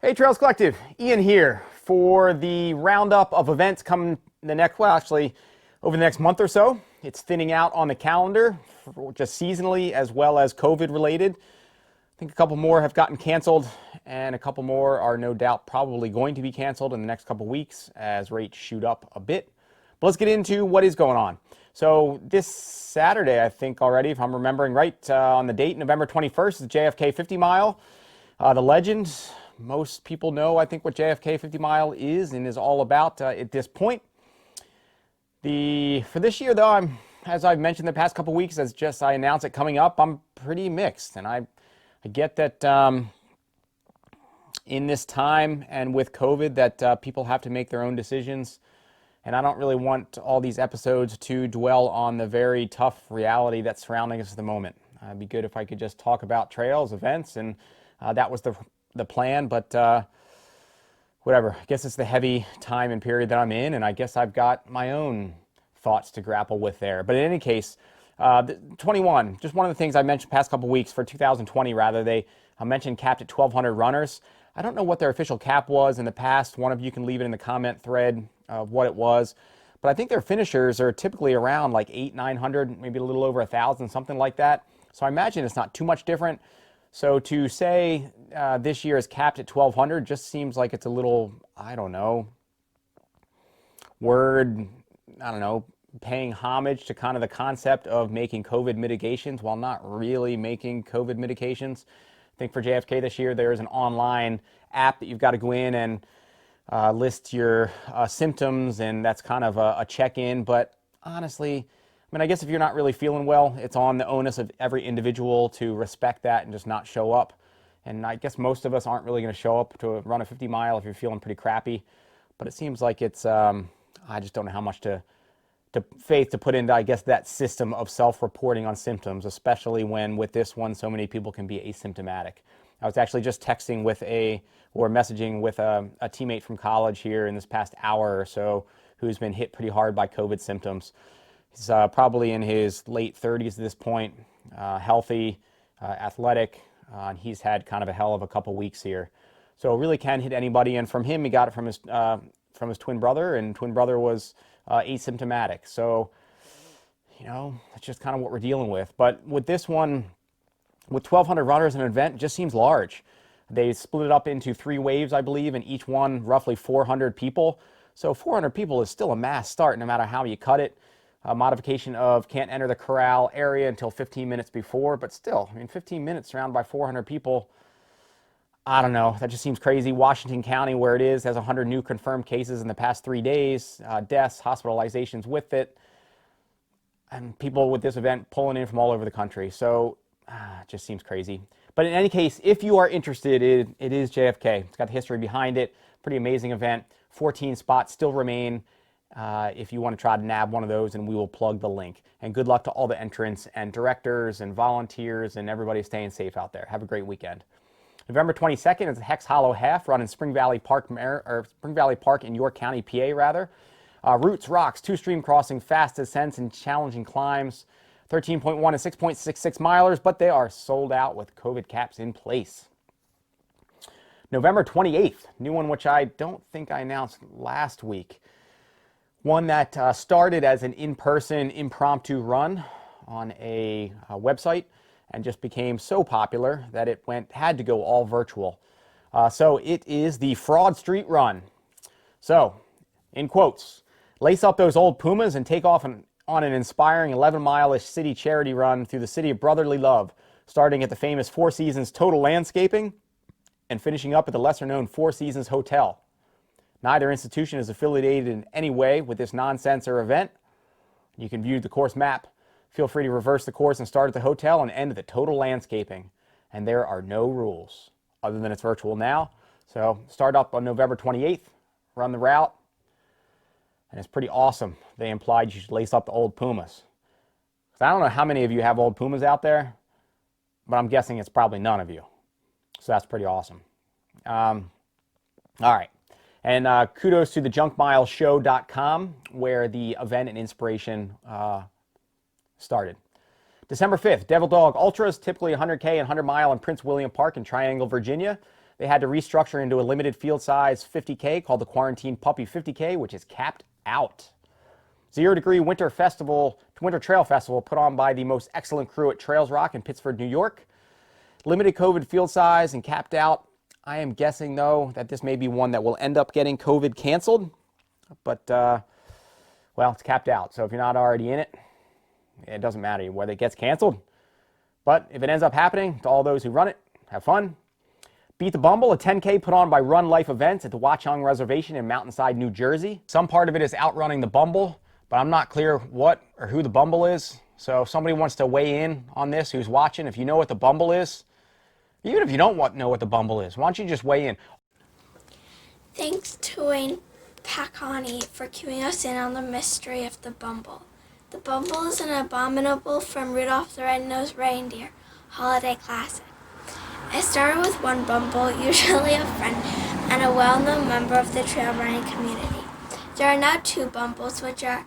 Hey Trails Collective, Ian here for the roundup of events coming over the next month or so. It's thinning out on the calendar, just seasonally as well as COVID related. I think a couple more have gotten canceled, and a couple more are no doubt probably going to be canceled in the next couple weeks as rates shoot up a bit. But let's get into what is going on. So this Saturday, I think already, if I'm remembering right, on the date, November 21st, the JFK 50 mile. The legend, most people know, I think, what JFK 50 mile is and is all about at this point. For this year, though, as I've mentioned the past couple weeks, as I announce it coming up, I'm pretty mixed. And I get that in this time and with COVID that people have to make their own decisions. And I don't really want all these episodes to dwell on the very tough reality that's surrounding us at the moment. It'd be good if I could just talk about trails, events, and that was the plan. But whatever. I guess it's the heavy time and period that I'm in, and I guess I've got my own thoughts to grapple with there. But in any case, 21, just one of the things I mentioned past couple weeks for 2020, rather, they mentioned capped at 1,200 runners. I don't know what their official cap was in the past. One of you can leave it in the comment thread of what it was. But I think their finishers are typically around like 800-900, maybe a little over 1,000, something like that. So I imagine it's not too much different. So to say this year is capped at 1,200 just seems like it's a little, paying homage to kind of the concept of making COVID mitigations while not really making COVID mitigations. I think for JFK this year, there is an online app that you've got to go in and list your symptoms, and that's kind of a check-in. But honestly, I guess if you're not really feeling well, it's on the onus of every individual to respect that and just not show up. And I guess most of us aren't really going to show up to run a 50 mile if you're feeling pretty crappy. But it seems like it's, I just don't know how much faith to put into, I guess, that system of self-reporting on symptoms, especially when with this one, so many people can be asymptomatic. I was actually just messaging with a teammate from college here in this past hour or so who's been hit pretty hard by COVID symptoms. He's probably in his late 30s at this point, healthy, athletic, and he's had kind of a hell of a couple weeks here. So it really can hit anybody, and from him, he got it from his twin brother, and twin brother was asymptomatic. So, that's just kind of what we're dealing with. But with this one, with 1,200 runners in an event, it just seems large. They split it up into 3 waves, I believe, and each one roughly 400 people. So 400 people is still a mass start, no matter how you cut it. A modification of can't enter the corral area until 15 minutes before, but still, 15 minutes surrounded by 400 people, I don't know, that just seems crazy. Washington County, where it is, has 100 new confirmed cases in the past 3 days, deaths, hospitalizations with it, and people with this event pulling in from all over the country. So it just seems crazy. But in any case, if you are interested, it is JFK. It's got the history behind it. Pretty amazing event. 14 spots still remain if you want to try to nab one of those, and we will plug the link. And good luck to all the entrants and directors and volunteers and everybody staying safe out there. Have a great weekend. November 22nd is the Hex Hollow Half, run in Spring Valley Park in York County, PA, rather. Routes, rocks, 2 stream crossing, fast descents, and challenging climbs. 13.1 and 6.66 milers, but they are sold out with COVID caps in place. November 28th, new one which I don't think I announced last week. One that started as an in-person impromptu run on a website and just became so popular that it had to go all virtual. So it is the Fraud Street Run. So, in quotes, lace up those old Pumas and take off on an inspiring 11-mile-ish city charity run through the city of brotherly love, starting at the famous Four Seasons Total Landscaping and finishing up at the lesser-known Four Seasons Hotel. Neither institution is affiliated in any way with this nonsense or event. You can view the course map. Feel free to reverse the course and start at the hotel and end at the Total Landscaping. And there are no rules, other than it's virtual now. So start up on November 28th, run the route, and it's pretty awesome. They implied you should lace up the old Pumas. I don't know how many of you have old Pumas out there, but I'm guessing it's probably none of you. So that's pretty awesome. All right. And kudos to the junkmileshow.com, where the event and inspiration started. December 5th, Devil Dog Ultras, typically 100K and 100 mile in Prince William Park in Triangle, Virginia. they had to restructure into a limited field size 50K called the Quarantine Puppy 50K, which is capped out. 0 Degree Winter Trail Festival put on by the most excellent crew at Trails Rock in Pittsford, New York. Limited COVID field size and capped out. I am guessing, though, that this may be one that will end up getting COVID canceled. But, well, it's capped out. So if you're not already in it, it doesn't matter whether it gets canceled. But if it ends up happening, to all those who run it, have fun. Beat the Bumble, a 10K put on by Run Life Events at the Watchung Reservation in Mountainside, New Jersey. Some part of it is outrunning the Bumble, but I'm not clear what or who the Bumble is. So if somebody wants to weigh in on this, who's watching, if you know what the Bumble is, even if you don't know what the Bumble is, why don't you just weigh in? Thanks to Wayne Pacani for cueing us in on the mystery of the Bumble. The Bumble is an abominable from Rudolph the Red-Nosed Reindeer holiday classic. It started with one Bumble, usually a friend, and a well-known member of the trail running community. There are now 2 Bumbles, which are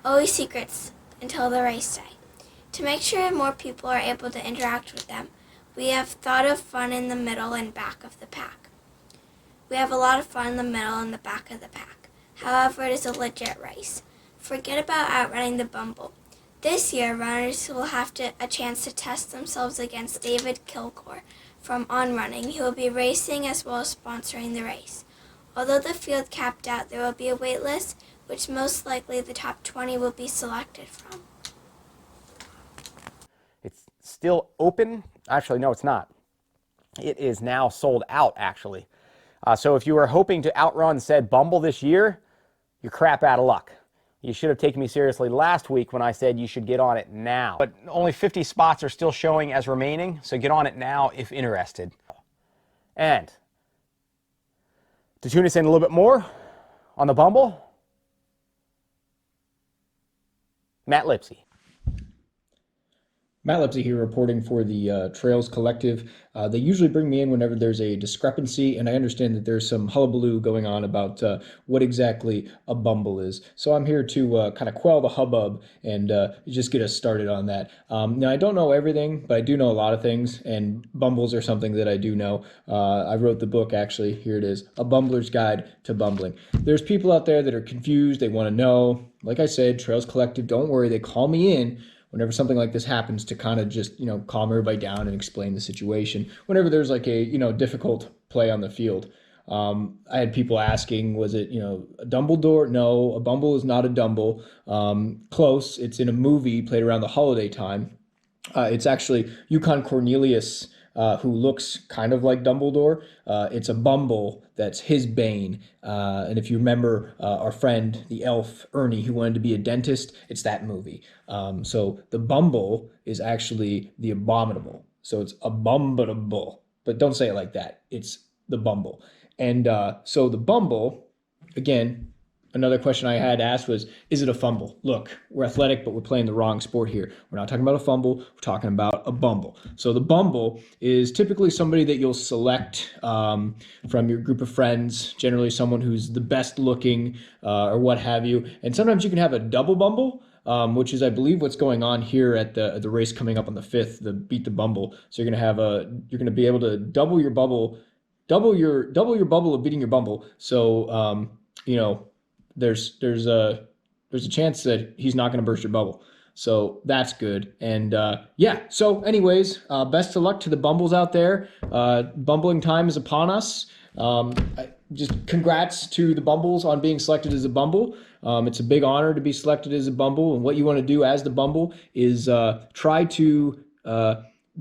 always secrets until the race day. To make sure more people are able to interact with them, we have thought of fun in the middle and back of the pack. We have a lot of fun in the middle and the back of the pack. However, it is a legit race. Forget about outrunning the Bumble. This year, runners will have a chance to test themselves against David Kilgore from On Running, who will be racing as well as sponsoring the race. Although the field capped out, there will be a wait list, which most likely the top 20 will be selected from. It's still open. Actually, no, it's not. It is now sold out, actually. So if you were hoping to outrun said Bumble this year, you're crap out of luck. You should have taken me seriously last week when I said you should get on it now. But only 50 spots are still showing as remaining, so get on it now if interested. And to tune us in a little bit more on the Bumble, Matt Lipsey. Matt Lipsey here reporting for the Trails Collective. They usually bring me in whenever there's a discrepancy, and I understand that there's some hullabaloo going on about what exactly a Bumble is. So I'm here to kind of quell the hubbub and just get us started on that. Now, I don't know everything, but I do know a lot of things, and Bumbles are something that I do know. I wrote the book, actually. Here it is, A Bumbler's Guide to Bumbling. There's people out there that are confused. They want to know. Like I said, Trails Collective, don't worry. They call me in whenever something like this happens to kind of just, calm everybody down and explain the situation. Whenever there's like a, difficult play on the field. I had people asking, was it, a Dumbledore? No, a Bumble is not a Dumble. Close. It's in a movie played around the holiday time. It's actually Yukon Cornelius, who looks kind of like Dumbledore. It's a Bumble that's his bane. And if you remember our friend, the elf, Ernie, who wanted to be a dentist, it's that movie. So the Bumble is actually the abominable. So it's abominable, but don't say it like that. It's the Bumble. And so the Bumble, again, another question I had asked was, is it a fumble? Look, we're athletic, but we're playing the wrong sport here. We're not talking about a fumble. We're talking about a Bumble. So the Bumble is typically somebody that you'll select from your group of friends, generally someone who's the best looking or what have you. And sometimes you can have a double Bumble, which is, I believe, what's going on here at the race coming up on the 5th, the Beat the Bumble. So you're going to be able to double your bubble of beating your Bumble. So, there's a chance that he's not going to burst your bubble. So that's good. And so anyways, best of luck to the Bumbles out there. Bumbling time is upon us. Just congrats to the Bumbles on being selected as a Bumble. It's a big honor to be selected as a Bumble. And what you want to do as the Bumble is try to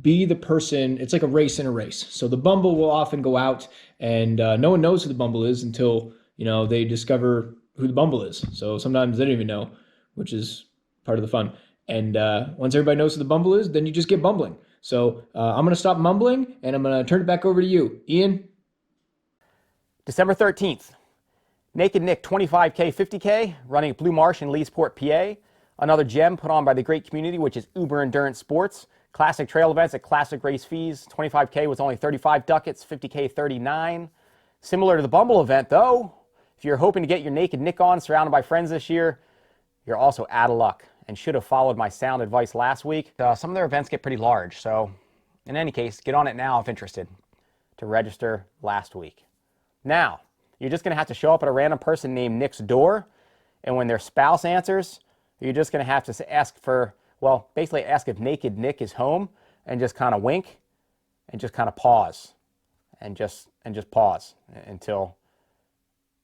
be the person. It's like a race in a race. So the Bumble will often go out and no one knows who the Bumble is until, they discover who the Bumble is. So sometimes they don't even know, which is part of the fun. And once everybody knows who the Bumble is, then you just get bumbling. So I'm going to stop mumbling, and I'm going to turn it back over to you. Ian? December 13th, Naked Nick 25K, 50K, running at Blue Marsh in Leesport, PA. Another gem put on by the great community, which is Uber Endurance Sports. Classic trail events at classic race fees. 25K was only 35 ducats, 50K 39. Similar to the Bumble event, though, if you're hoping to get your Naked Nick on surrounded by friends this year, you're also out of luck and should have followed my sound advice last week. Some of their events get pretty large, so in any case, get on it now if interested. to register last week. Now, you're just going to have to show up at a random person named Nick's door, and when their spouse answers, you're just going to have to ask for, well, basically ask if Naked Nick is home, and just kind of wink and just kind of pause and just pause until,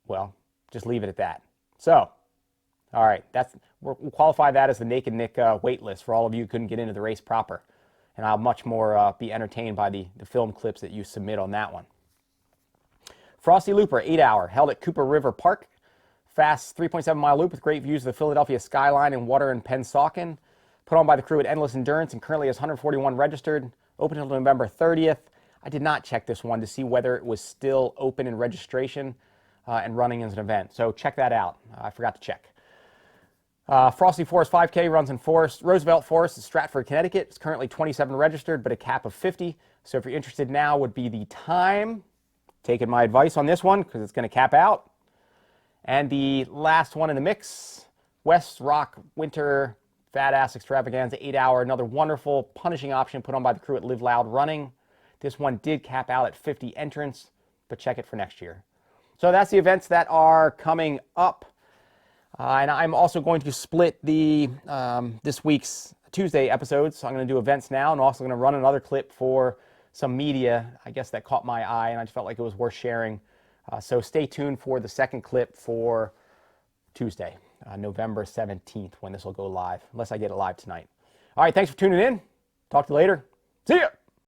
well, just leave it at that. So, all right, we'll qualify that as the Naked Nick wait list for all of you who couldn't get into the race proper. And I'll much more be entertained by the film clips that you submit on that one. Frosty Looper, 8-hour, held at Cooper River Park. Fast 3.7-mile loop with great views of the Philadelphia skyline and water in Pennsauken. Put on by the crew at Endless Endurance and currently has 141 registered. Open until November 30th. I did not check this one to see whether it was still open in registration and running as an event. So check that out. I forgot to check. Frosty Forest 5K runs in Roosevelt Forest in Stratford, Connecticut. It's currently 27 registered, but a cap of 50. So if you're interested, now would be the time. Taking my advice on this one because it's going to cap out. And the last one in the mix, West Rock Winter Fat Ass Extravaganza, 8-hour, another wonderful, punishing option put on by the crew at Live Loud Running. This one did cap out at 50 entrants, but check it for next year. So that's the events that are coming up. And I'm also going to split this week's Tuesday episodes. So I'm going to do events now, and also going to run another clip for some media, I guess, that caught my eye, and I just felt like it was worth sharing. So stay tuned for the second clip for Tuesday, November 17th, when this will go live, unless I get it live tonight. All right, thanks for tuning in. Talk to you later. See ya.